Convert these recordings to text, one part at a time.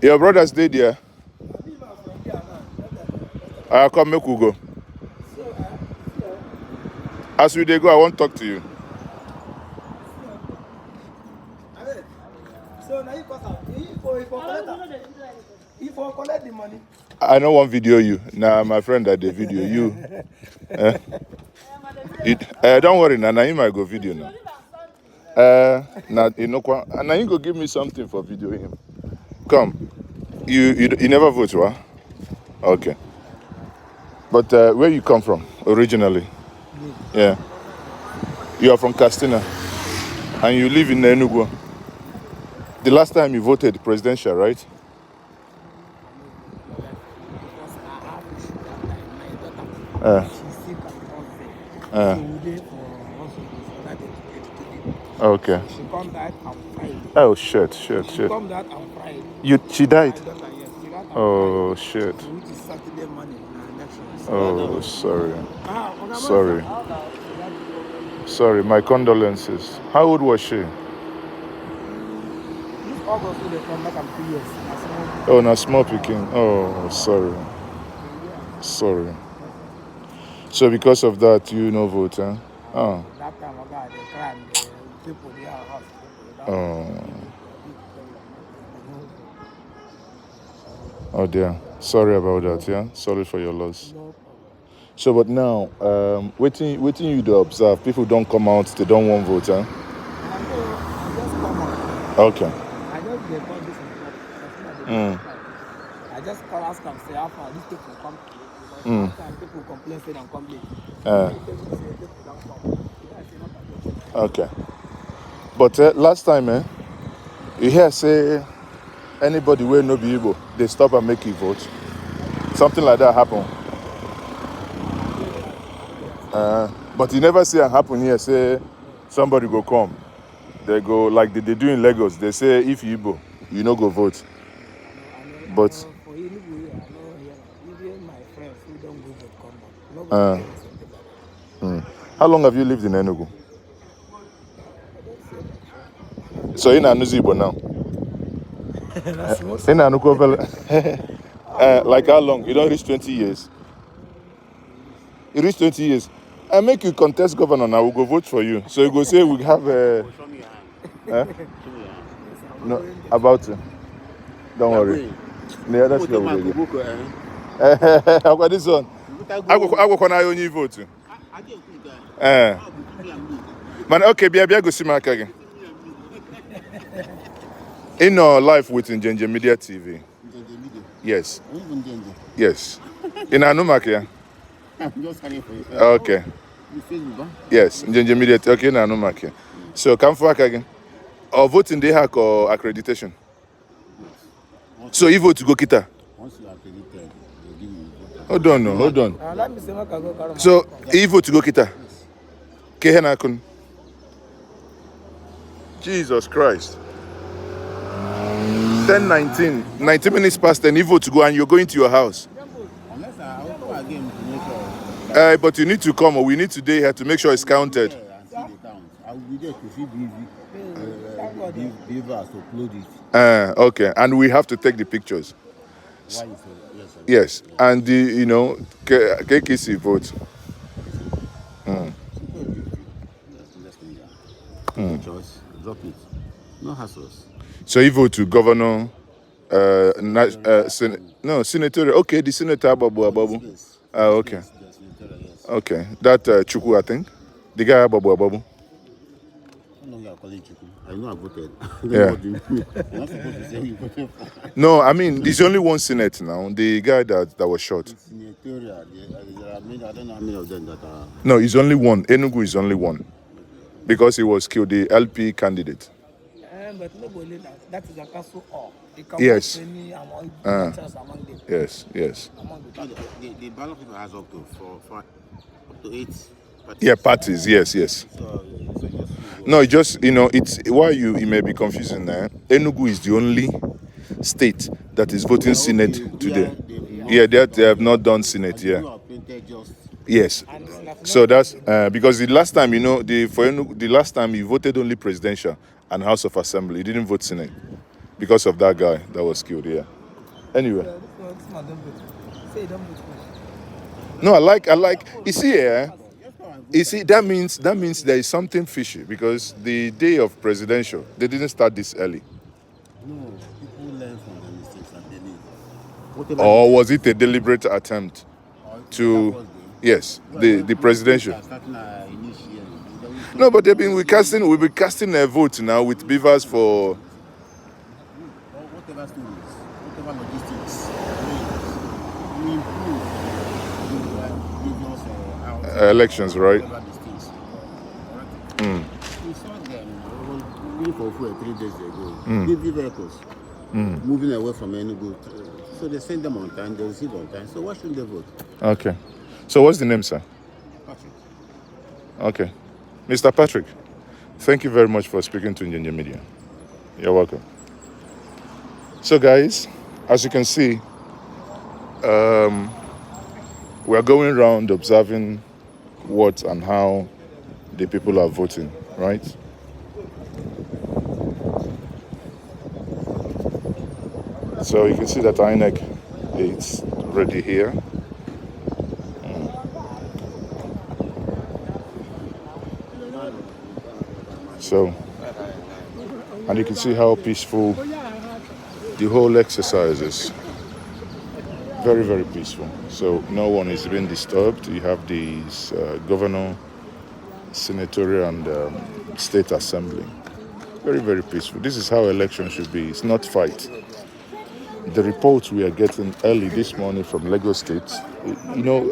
Your brother stayed there. I'll come make we go. As we dey go, I want to talk to you. So now you collect the money. I don't want video you. Nah, my friend that they video you. Don't worry, now you might go video now. Now you know what? And now you go give me something for video him. Come. You never vote, right? Okay. But where you come from originally? Yeah. You are from Castina. And you live in Enugu. The last time you voted presidential, right? Okay. She come back on Friday. Oh shit. She come back on Friday. She died? She died on Oh Friday. shit. Which is Saturday morning. Oh sorry. Sorry, my condolences. How old was she? This August they come back and 2 years. Oh, now small picking. Oh, sorry. So because of that, you no vote, huh? Oh. That time I got the crime, the people they are house. Oh dear. Sorry about that, yeah? Sorry for your loss. So, but now, waiting you to observe, people don't come out, they don't want vote, huh? I just come out. Okay. I just get all this I just call ask and say how far these people come. Sometimes people complain, say don't come late. Okay. But last time, you hear say anybody will no be Igbo, they stop and make you vote. Something like that happen. But you never see it happen here. Say somebody go come, they go like they do in Lagos. They say if you Igbo, you no go vote. But For Enugu, I know even my friends who don't go vote come out. how long have you lived in Enugu? So in Igbo now. In Enugu, like how long? You don't reach 20 years. You reach 20 years. I make you contest governor now. We'll go vote for you. So you go say we have a. No, about it. Don't worry. The other thing I've got this one. I go on only vote. Man, okay, be go see my again. In our life with Njenje Media TV. Yes. Yes. In Anumak, yeah. Okay. Yes, Njenje Media. Okay, in Anumak. So come for again. Or voting they have or accreditation. So you vote to go kita. Once you are accredited, they give you Hold on. Let me say, go So you vote to go kita. Kehena kun. Jesus Christ. 10:19. 90 minutes past 10. You vote to go and you're going to your house. Unless I will come again to make sure. But you need to come or we need today here to make sure it's counted. And see the count. I will be there to see Beavers to upload it. Okay. And we have to take the pictures. Why you say yes. And the KKC vote. Choice, drop it. No hassles. So you vote to governor, senatorial. Okay, the senator Ababu. Yes. Okay. Yes, yes. Okay. That Chuku, I think. The guy Ababu. I know you are calling Chuku. I know I voted. Yeah. You're not supposed to say you voted for. No, I mean, there's only one senate now. The guy that was shot. It's senatorial. There are many, I don't know how many of them that are. No, it's only one. Enugu is only one. Because he was killed, the LP candidate. But nobody that is a castle or Yes. among them. Yes. The ballot paper has up to up to 8 parties. Yeah, parties. Yes. So just No, it just it's why it may be confusing there. Enugu is the only state that is voting Senate today. They have not done Senate. Yeah. Yes. So that's because the last time the last time he voted only presidential and House of Assembly. He didn't vote Senate. because of that guy that was killed. Yeah. Anyway. This man don't vote. Say don't vote. No, I like. You see, you see, that means there is something fishy because the day of presidential, they didn't start this early. No, people learn from the mistakes that they make. Whatever Or was it a deliberate attempt to? that was Yes, the presidential. starting initially. No, but we've been casting a vote now with beavers for Whatever stories, whatever logistics, we improve previous elections, right? whatever these things. We saw them going for food 3 days ago. Big vehicles moving away from Enugu. So they send them on time, they receive on time. So why shouldn't they vote? Okay. So what's the name, sir? Patrick. Okay. Mr. Patrick, thank you very much for speaking to Nyenye Media. You're welcome. So guys, as you can see, we are going around observing what and how the people are voting, right? So you can see that INEC is ready here. So, and you can see how peaceful the whole exercise is. Very, very peaceful. So no one is being disturbed. You have these governor, senatorial, and state assembly. Very, very peaceful. This is how elections should be. It's not fight. The reports we are getting early this morning from Lagos State, you know,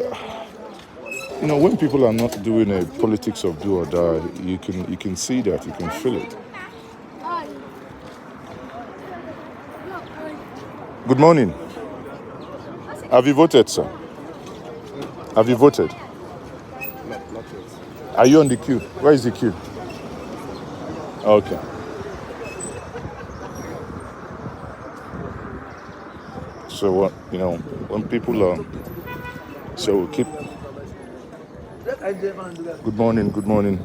when people are not doing a politics of do or die, you can see that, you can feel it. Good morning. Have you voted, sir? Have you voted? Not yet. Are you on the queue? Where is the queue? Okay. So what, when people are, so we keep. Good morning, good morning.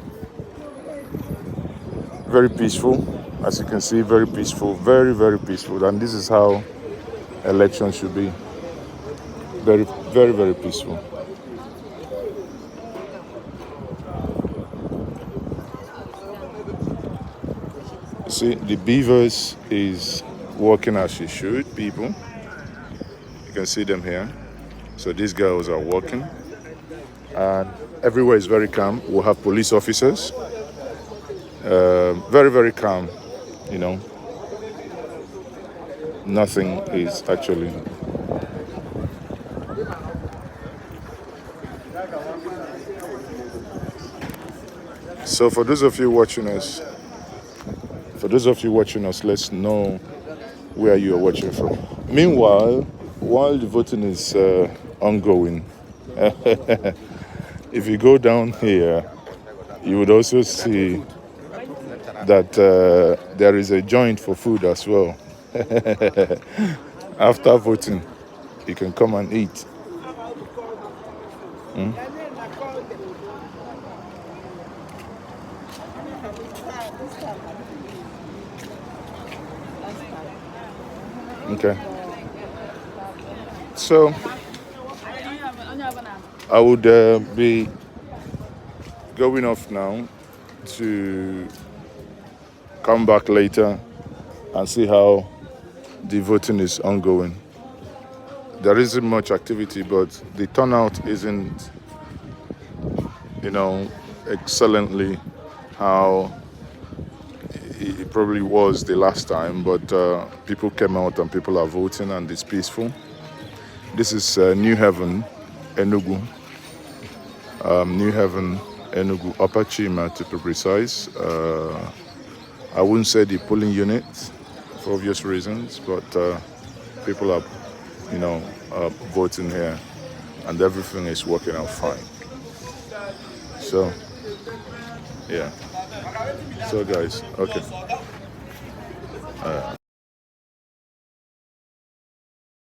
Very peaceful, as you can see, very peaceful, very, very peaceful. And this is how elections should be. Very, very, very peaceful. See, the beavers is working as she should, people. You can see them here. So these girls are working. And everywhere is very calm. We'll have police officers. Very, very calm, Nothing is actually. So for those of you watching us, let's know where you are watching from. Meanwhile, while the voting is ongoing, if you go down here, you would also see that there is a joint for food as well. After voting, you can come and eat. Okay. So I would be going off now to come back later and see how the voting is ongoing. There isn't much activity, but the turnout isn't, excellently how it probably was the last time, but people came out and people are voting and it's peaceful. This is New Haven, Enugu. New Haven, Enugu, Upper Chima to be precise. I wouldn't say the polling unit for obvious reasons, but people are, voting here and everything is working out fine. So, yeah. So guys, okay.